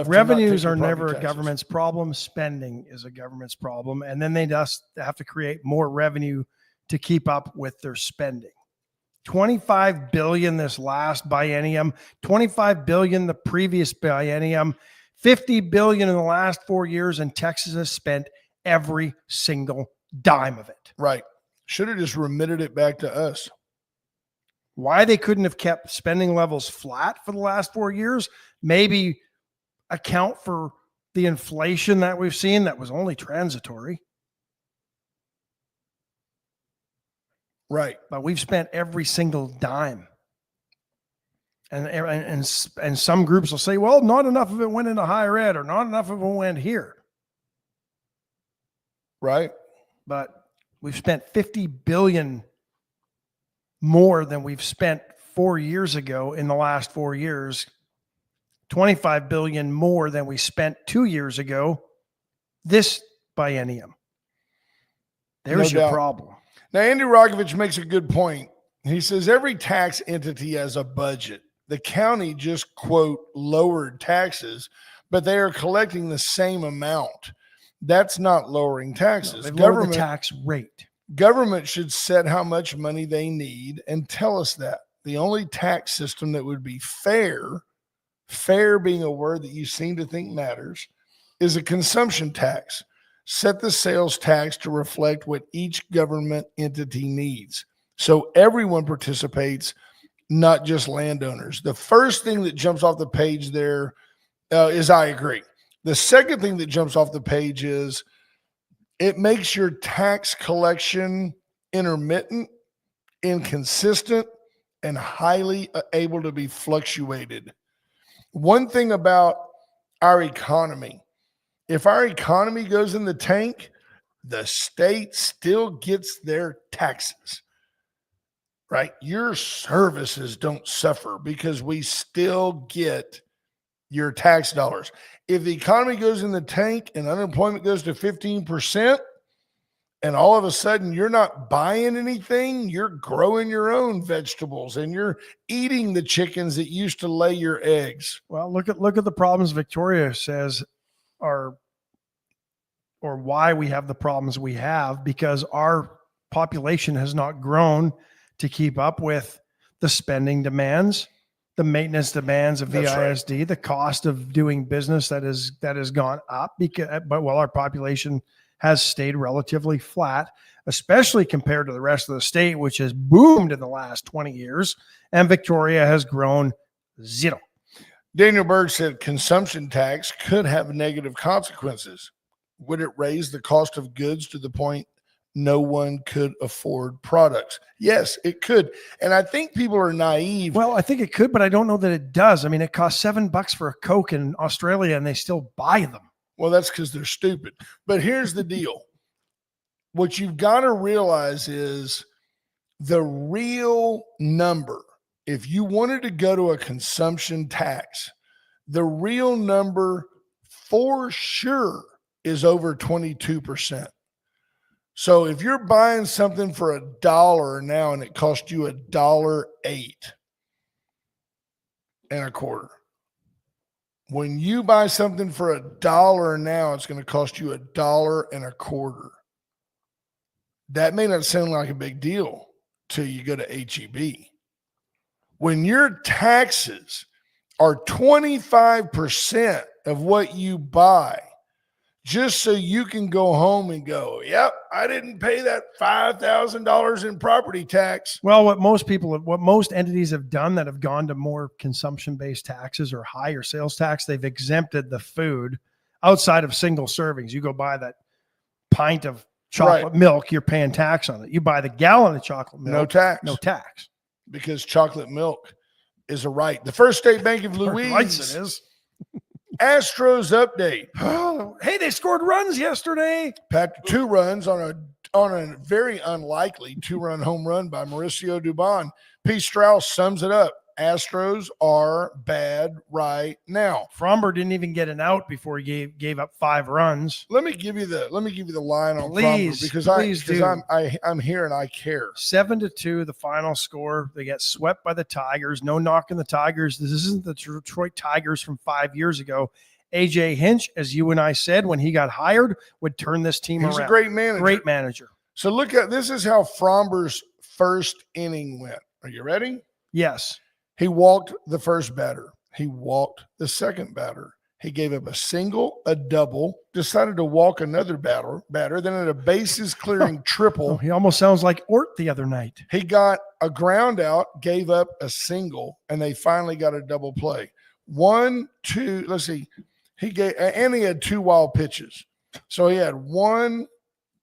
revenues are never a taxes. government's problem. Spending is a government's problem. And then they just have to create more revenue to keep up with their spending. $25 billion this last biennium, $25 billion the previous biennium, $50 billion in the last 4 years, and Texas has spent every single dime of it. Right. Should have just remitted it back to us. Why they couldn't have kept spending levels flat for the last 4 years, maybe account for the inflation that we've seen that was only transitory. Right. But we've spent every single dime. And some groups will say, well, not enough of it went into higher ed or not enough of it went here. Right. But we've spent $50 billion more than we've spent 4 years ago in the last 4 years, $25 billion more than we spent 2 years ago this biennium. There's your problem. Now, Andy Rokovich makes a good point. He says every tax entity has a budget. The county just, quote, lowered taxes, but they are collecting the same amount. That's not lowering taxes. No, they've lowered the tax rate. Government should set how much money they need and tell us that. The only tax system that would be fair being a word that you seem to think matters, is a consumption tax. Set the sales tax to reflect what each government entity needs. So everyone participates, not just landowners. The first thing that jumps off the page there is I agree. The second thing that jumps off the page is it makes your tax collection intermittent, inconsistent, and highly able to be fluctuated. One thing about our economy, if our economy goes in the tank, the state still gets their taxes. right? Your services don't suffer because we still get your tax dollars. If the economy goes in the tank and unemployment goes to 15%, and all of a sudden you're not buying anything, you're growing your own vegetables and you're eating the chickens that used to lay your eggs. Well, look at the problems Victoria says are, or why we have the problems we have, because our population has not grown to keep up with the spending demands, the maintenance demands of VISD, the cost of doing business that has gone up, but while our population has stayed relatively flat, especially compared to the rest of the state, which has boomed in the last 20 years, and Victoria has grown zero. Daniel Berg said consumption tax could have negative consequences. Would it raise the cost of goods to the point no one could afford products? Yes, it could. And I think people are naive. Well, I think it could, but I don't know that it does. I mean, it costs $7 for a Coke in Australia and they still buy them. Well, that's because they're stupid. But here's the deal. What you've got to realize is the real number. If you wanted to go to a consumption tax, the real number for sure is over 22%. So if you're buying something for $1 now and it costs you $1.0825, when you buy something for $1 now, it's going to cost you $1.25. That may not sound like a big deal till you go to HEB. When your taxes are 25% of what you buy, just so you can go home and go, yep, I didn't pay that $5,000 in property tax. Well, what most entities have done that have gone to more consumption-based taxes or higher sales tax, they've exempted the food outside of single servings. You go buy that pint of chocolate milk, you're paying tax on it. You buy the gallon of chocolate milk, no tax. Because chocolate milk is a right. The First State Bank of Louise. Rights it is. Astros update. Hey, they scored runs yesterday. Packed 2 runs on a very unlikely 2-run home run by Mauricio Dubon. P. Strauss sums it up. Astros are bad right now. Fromber didn't even get an out before he gave up 5 runs. Let me give you the line on Fromber because I'm here and I care. 7-2, the final score. They get swept by the Tigers. No knocking the Tigers. This isn't the Detroit Tigers from 5 years ago. AJ Hinch, as you and I said, when he got hired, would turn this team around. He's a great manager. Great manager. So look at this is how Fromber's first inning went. Are you ready? Yes. He walked the first batter. He walked the second batter. He gave up a single, a double, decided to walk another batter, then had a bases clearing triple. Oh, he almost sounds like Ort the other night. He got a ground out, gave up a single, and they finally got a double play. 1, 2, let's see. He had 2 wild pitches. So he had 1,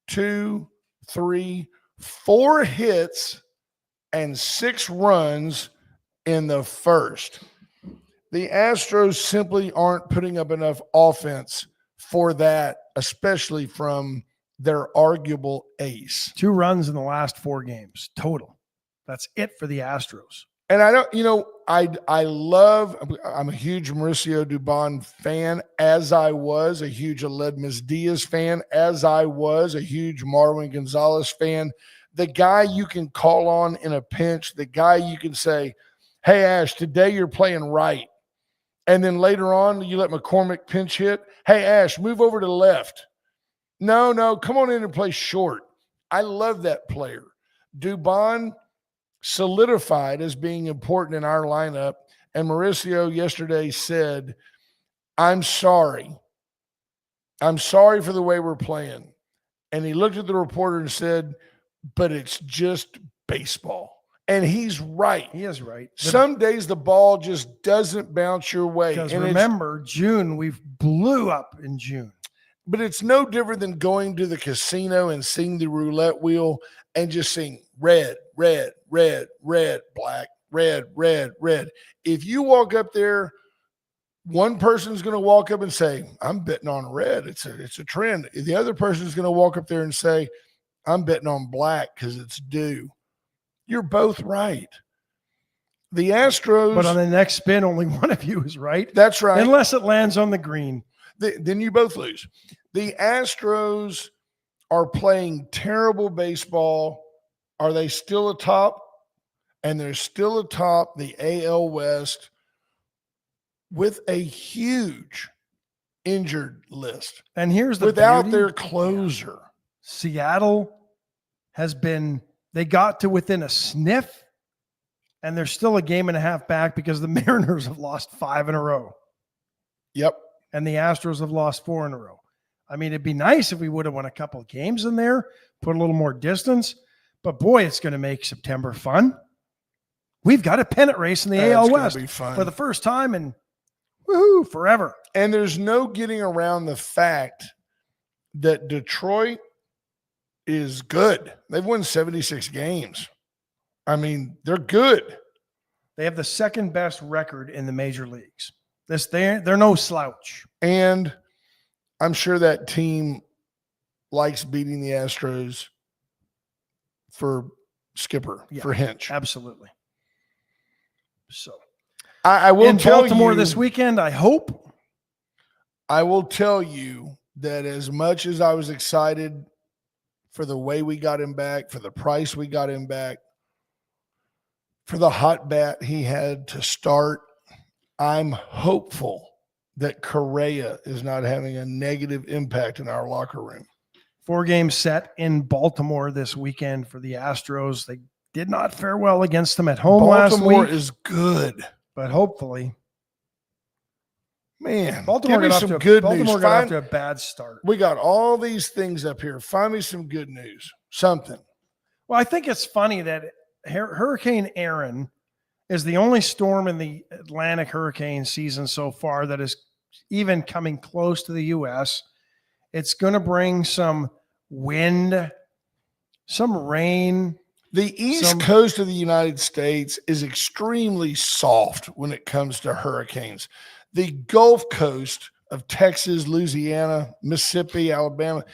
2, 3, 4 hits and 6 runs in the first. The Astros simply aren't putting up enough offense for that, especially from their arguable ace. 2 runs in the last 4 games total. That's it for the Astros. And I'm a huge Mauricio Dubon fan, as I was a huge Aledmus Diaz fan, as I was a huge Marwin Gonzalez fan. The guy you can call on in a pinch, the guy you can say, hey, Ash, today you're playing right. And then later on, you let McCormick pinch hit. Hey, Ash, move over to the left. No, come on in and play short. I love that player. Dubon solidified as being important in our lineup. And Mauricio yesterday said, I'm sorry. I'm sorry for the way we're playing. And he looked at the reporter and said, but it's just baseball. And he's right. He is right. Some days the ball just doesn't bounce your way. Because remember, June, we blew up in June. But it's no different than going to the casino and seeing the roulette wheel and just seeing red, red, red, red, black, red, red, red. If you walk up there, one person's going to walk up and say, I'm betting on red. It's a trend. The other person's going to walk up there and say, I'm betting on black because it's due. You're both right. The Astros. But on the next spin, only one of you is right. That's right. Unless it lands on the green. Then you both lose. The Astros are playing terrible baseball. Are they still atop? And they're still atop the AL West with a huge injured list. And here's the without beauty. their closer. Seattle they got to within a sniff, and they're still a game and a half back because the Mariners have lost 5 in a row. Yep. And the Astros have lost 4 in a row. I mean, it'd be nice if we would have won a couple of games in there, put a little more distance, but boy, it's going to make September fun. We've got a pennant race in the AL West for the first time in forever. And there's no getting around the fact that Detroit is good. They've won 76 games. I mean, they're good. They have the second best record in the major leagues. They're no slouch. And I'm sure that team likes beating the Astros for Skipper, for Hinch. Absolutely. So I will in tell Baltimore you, this weekend, I hope. I will tell you that as much as I was excited for the way we got him back, for the price we got him back, for the hot bat he had to start, I'm hopeful that Correa is not having a negative impact in our locker room. 4-game set in Baltimore this weekend for the Astros. They did not fare well against them at home last week. Baltimore is good. But hopefully. Man, Baltimore give me got some off to, good Baltimore news. got off to a bad start. We got all these things up here. Find me some good news. Something. Well, I think it's funny that Hurricane Erin is the only storm in the Atlantic hurricane season so far that is even coming close to the U.S. It's going to bring some wind, some rain. The East Coast of the United States is extremely soft when it comes to hurricanes. The Gulf Coast of Texas, Louisiana, Mississippi, Alabama,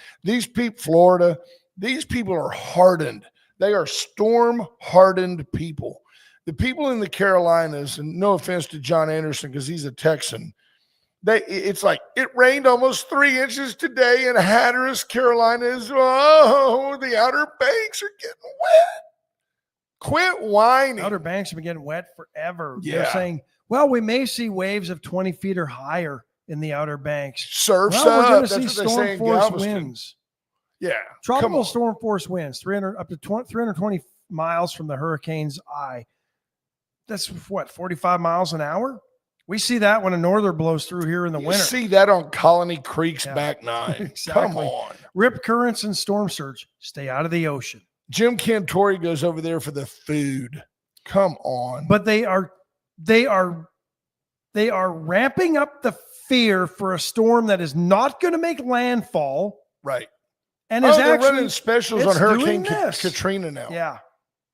Florida, these people are hardened. They are storm-hardened people. The people in the Carolinas, and no offense to John Anderson because he's a Texan, it's like it rained almost 3 inches today in Hatteras, Carolinas. Oh, the Outer Banks are getting wet. Quit whining. Outer Banks have been getting wet forever. Yeah. They're saying, well, we may see waves of 20 feet or higher in the Outer Banks. Surf's well, we're going up. to see That's what they say storm in force Galveston. winds. Yeah. Tropical storm force winds, 320 miles from the hurricane's eye. That's what, 45 miles an hour? We see that when a norther blows through here in the winter. See that on Colony Creek's back nine. Exactly. Come on. Rip currents and storm surge. Stay out of the ocean. Jim Cantori goes over there for the food. Come on. But they are ramping up the fear for a storm that is not going to make landfall. Right. And is they're actually running specials on Hurricane this. Katrina now. Yeah.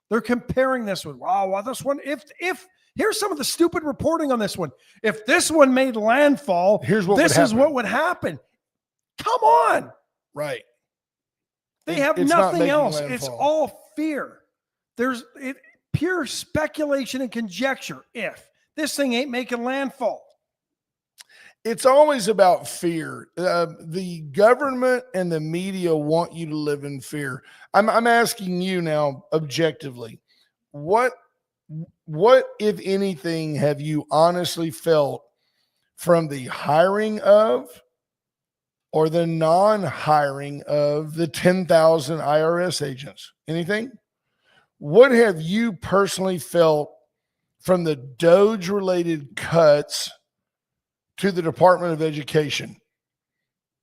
They're comparing this with, wow, this one, if here's some of the stupid reporting on this one. If this one made landfall, this is what would happen. Come on. Right. They have nothing else. Landfall. It's all fear. There's pure speculation and conjecture. If this thing ain't making landfall. It's always about fear. The government and the media want you to live in fear. I'm asking you now, objectively, what, if anything, have you honestly felt from the hiring of or the non-hiring of the 10,000 IRS agents? Anything? What have you personally felt from the Doge-related cuts to the Department of Education?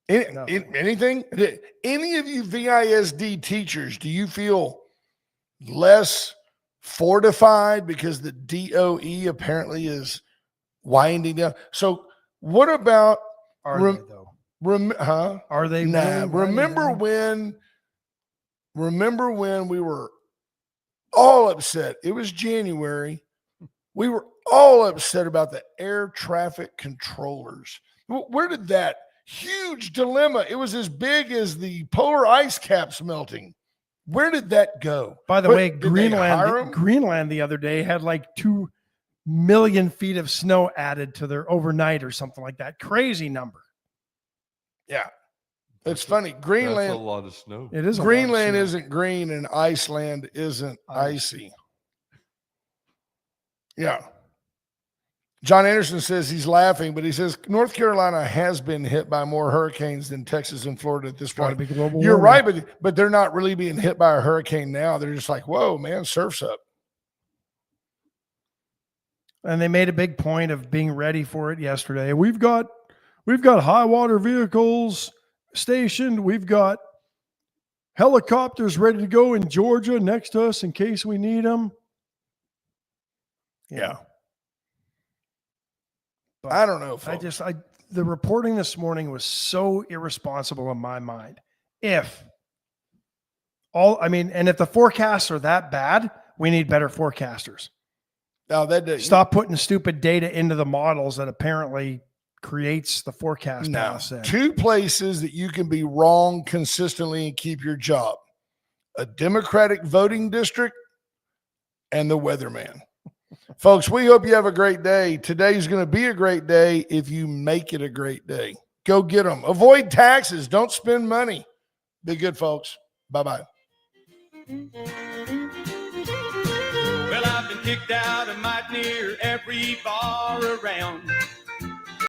Anything? Any of you VISD teachers, do you feel less fortified because the DOE apparently is winding down? So what about Are they though? Are they? Nah. Remember when we were all upset? It was January. We were all upset about the air traffic controllers. Where did that huge dilemma? It was as big as the polar ice caps melting. Where did that go? By the But way, did they hire 'em? Greenland the other day had like 2 million feet of snow added to their overnight or something like that. Crazy number. Yeah. It's funny. That's a Greenland lot of snow. It is. Greenland isn't green and Iceland isn't icy. Yeah. John Anderson says he's laughing, but he says North Carolina has been hit by more hurricanes than Texas and Florida at this point. You're right, but they're not really being hit by a hurricane now. They're just like, whoa, man, surf's up. And they made a big point of being ready for it yesterday. We've got high water vehicles stationed. We've got helicopters ready to go in Georgia next to us in case we need them. Yeah. I don't know. Folks. The reporting this morning was so irresponsible in my mind. If the forecasts are that bad, we need better forecasters. No, stop putting stupid data into the models that apparently creates the forecast. No, 2 places that you can be wrong consistently and keep your job: a Democratic voting district and the weatherman. Folks, we hope you have a great day. Today's going to be a great day if you make it a great day. Go get them. Avoid taxes. Don't spend money. Be good, folks. Bye-bye. Well, I've been kicked out of might near every bar around.